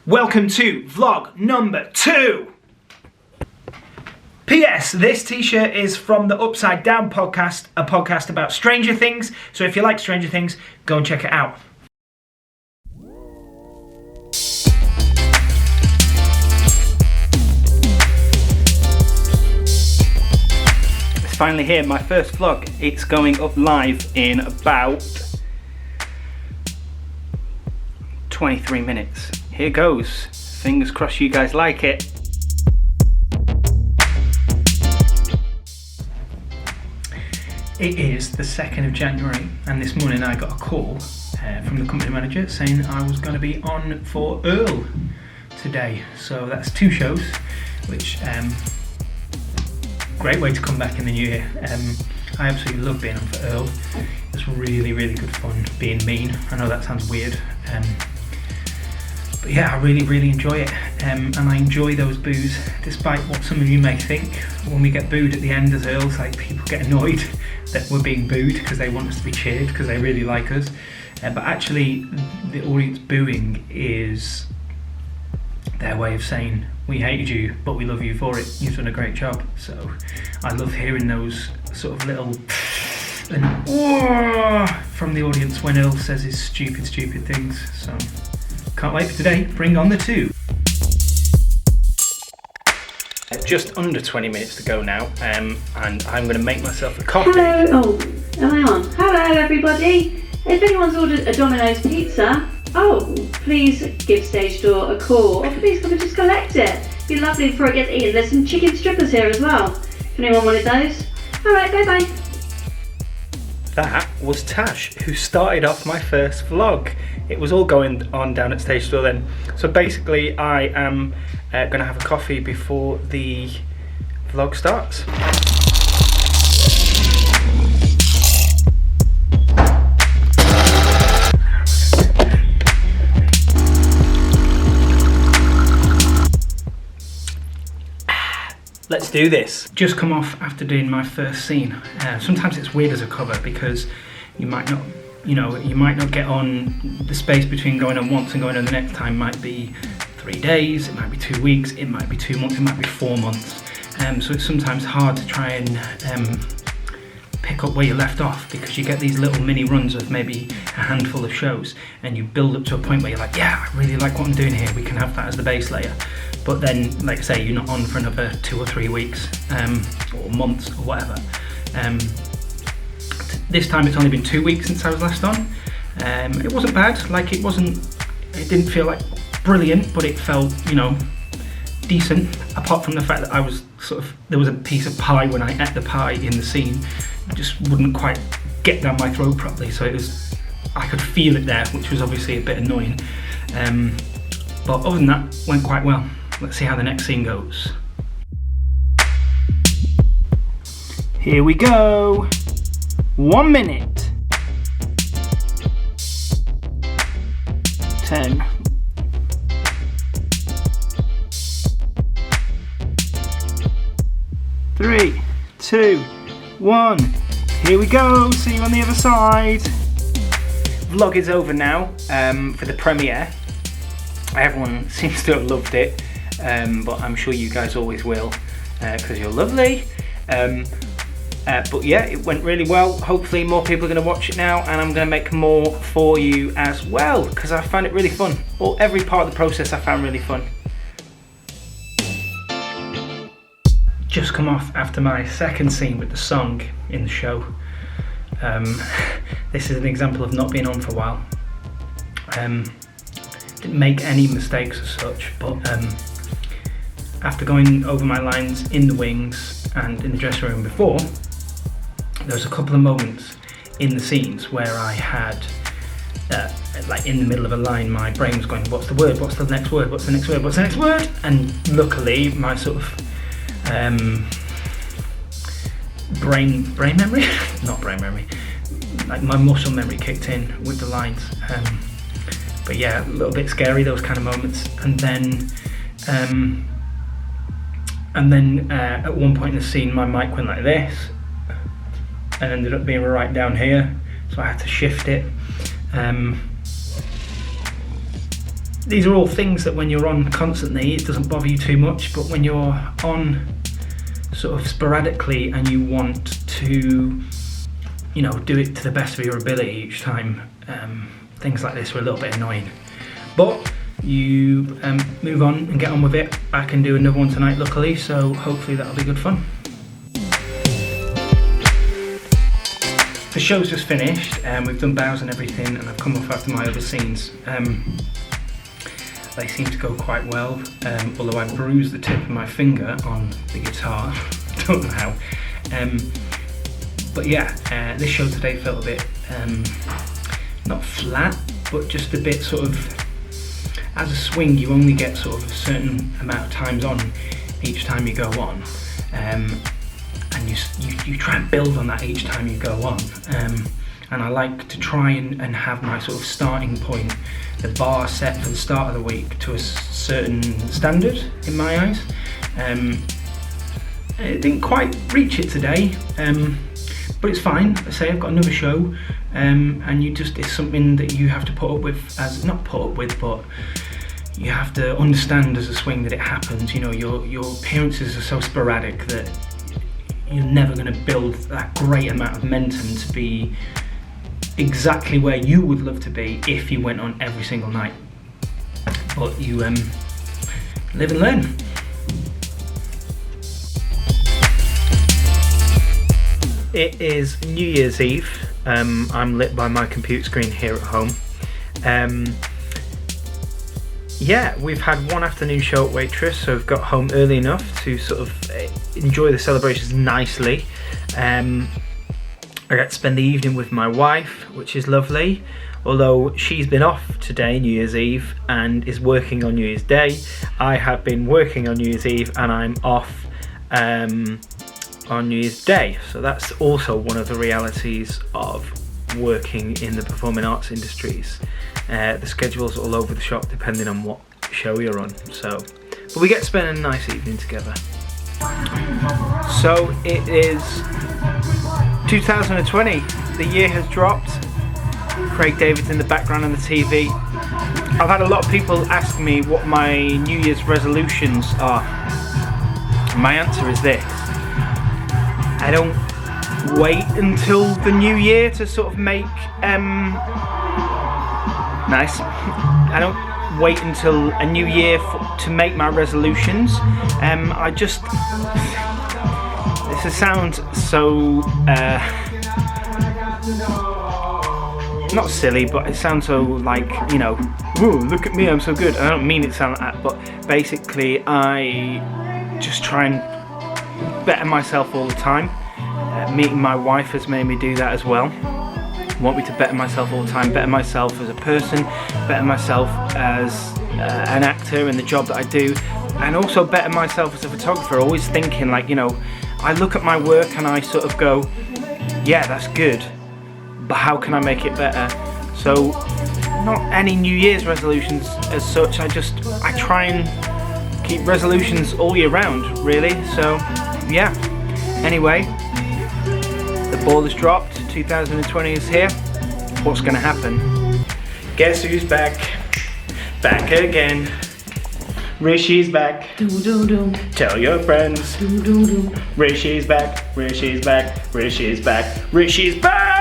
Welcome to vlog number 2. P.S. This t-shirt is from the Upside Down podcast, a podcast about Stranger Things. So if you like Stranger Things, go and check it out. It's finally here, my first vlog. It's going up live in about 23 minutes. Here goes. Fingers crossed you guys like it. It is the 2nd of January and this morning I got a call from the company manager saying I was going to be on for Earl today. So that's 2 shows, which great way to come back in the new year. I absolutely love being on for Earl. It's really, really good fun being mean. I know that sounds weird. But yeah, I really, really enjoy it, and I enjoy those boos, despite what some of you may think. When we get booed at the end as Earls, like people get annoyed that we're being booed because they want us to be cheered because they really like us. But actually, the audience booing is their way of saying, we hated you, but we love you for it. You've done a great job. So I love hearing those sort of little and from the audience when Earl says his stupid, stupid things. So can't wait for today. Bring on the 2. Just under 20 minutes to go now, and I'm going to make myself a coffee. Hello. Oh, am I on? Hello, everybody. If anyone's ordered a Domino's pizza, please give stage door a call, or please come and just collect it. It'd be lovely before it gets eaten. There's some chicken strippers here as well. If anyone wanted those. All right, bye bye. That was Tash, who started off my first vlog. It was all going on down at Stage Store then. So basically I am going to have a coffee before the vlog starts. Let's do this. Just come off after doing my first scene. Sometimes it's weird as a cover because you might not, you might not get on. The space between going on once and going on the next time might be 3 days, it might be 2 weeks, it might be 2 months, it might be 4 months. So it's sometimes hard to try and pick up where you left off because you get these little mini runs of maybe a handful of shows and you build up to a point where you're like, yeah, I really like what I'm doing here, we can have that as the base layer. But then, like I say, you're not on for another 2 or 3 weeks, or months, or whatever. This time it's only been 2 weeks since I was last on. It wasn't bad, like it didn't feel like brilliant, but it felt, decent, apart from the fact that I was there was a piece of pie when I ate the pie in the scene. It just wouldn't quite get down my throat properly, so I could feel it there, which was obviously a bit annoying. But other than that, went quite well. Let's see how the next scene goes. Here we go. 1 minute. 10. 3, 2, 1. Here we go. See you on the other side. Vlog is over now for the premiere. Everyone seems to have loved it, but I'm sure you guys always will because you're lovely. But yeah, it went really well. Hopefully more people are going to watch it now, and I'm going to make more for you as well because I found it really fun. Every part of the process I found really fun. Just come off after my second scene with the song in the show. This is an example of not being on for a while. Didn't make any mistakes as such, but after going over my lines in the wings and in the dressing room before, there was a couple of moments in the scenes where I had, like in the middle of a line, my brain was going, what's the word, what's the next word, what's the next word, what's the next word? And luckily my sort of brain memory, not brain memory, like my muscle memory kicked in with the lines. But yeah, a little bit scary, those kind of moments. And then at one point in the scene, my mic went like this and ended up being right down here, so I had to shift it. these are all things that when you're on constantly, it doesn't bother you too much, but when you're on sort of sporadically and you want to, you know, do it to the best of your ability each time, things like this are a little bit annoying. But you move on and get on with it. I can do another one tonight, luckily, so hopefully that'll be good fun. The show's just finished, and we've done bows and everything, and I've come off after my other scenes. They seem to go quite well, although I bruised the tip of my finger on the guitar. Don't know how. But yeah, this show today felt a bit, not flat, but just a bit sort of, as a swing you only get sort of a certain amount of times on each time you go on. And you try and build on that each time you go on. And I like to try and have my sort of starting point, the bar set for the start of the week, to a certain standard in my eyes. It didn't quite reach it today, but it's fine. I say I've got another show, and it's something that you have to put up with, not put up with, but you have to understand as a swing that it happens. You know, your appearances are so sporadic that you're never going to build that great amount of momentum to be exactly where you would love to be if you went on every single night. But you live and learn. It is New Year's Eve. I'm lit by my computer screen here at home. Yeah, we've had one afternoon show at Waitress, so we've got home early enough to sort of enjoy the celebrations nicely. I get to spend the evening with my wife, which is lovely, although she's been off today, New Year's Eve, and is working on New Year's Day. I have been working on New Year's Eve and I'm off on New Year's Day, so that's also one of the realities of working in the performing arts industries. The schedule's all over the shop depending on what show you're on, but we get to spend a nice evening together. So it is 2020, the year has dropped. Craig David's in the background on the TV. I've had a lot of people ask me what my New Year's resolutions are. My answer is this: I don't wait until the new year to sort of make I don't wait until a new year to make my resolutions. I just, this sounds so not silly, but it sounds so like, you know, whoa, look at me, I'm so good. I don't mean it to sound like that, but basically I just try and better myself all the time. Meeting my wife has made me do that as well. Want me to better myself all the time, better myself as a person, better myself as an actor in the job that I do, and also better myself as a photographer. Always thinking, like, you know, I look at my work and I sort of go, yeah, that's good, but how can I make it better? So not any New Year's resolutions as such. I try and keep resolutions all year round, really. So yeah, anyway, the ball is dropped. 2020 is here. What's gonna happen? Guess who's back? Back again. Rishi's back. Tell your friends. Rishi's back. Rishi's back. Rishi's back. Rishi's back.